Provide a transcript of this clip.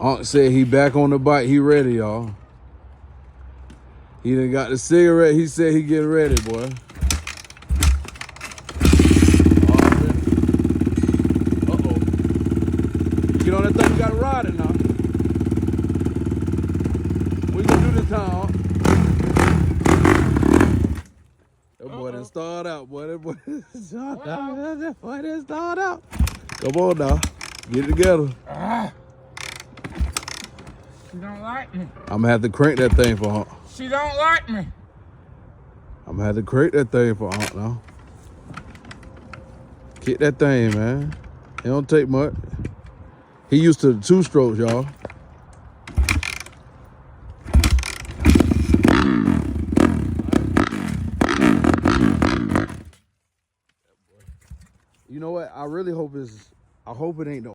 Unc said he back on the bike. He ready, y'all. He done got the cigarette. He said he getting ready, boy. Uh-oh. Get on that thing. You got to ride it now. We gonna do this time, Unc. That boy done stalled out, boy. That boy done stalled out. That boy done stalled out. Come on now. Get it together. She don't like me. I'm gonna have to crank that thing for Unc. She don't like me. I'm gonna have to crank that thing for Unc now. Kick that thing, man. It don't take much. He used to the 2 strokes, y'all. You know what? I really hope I hope it ain't no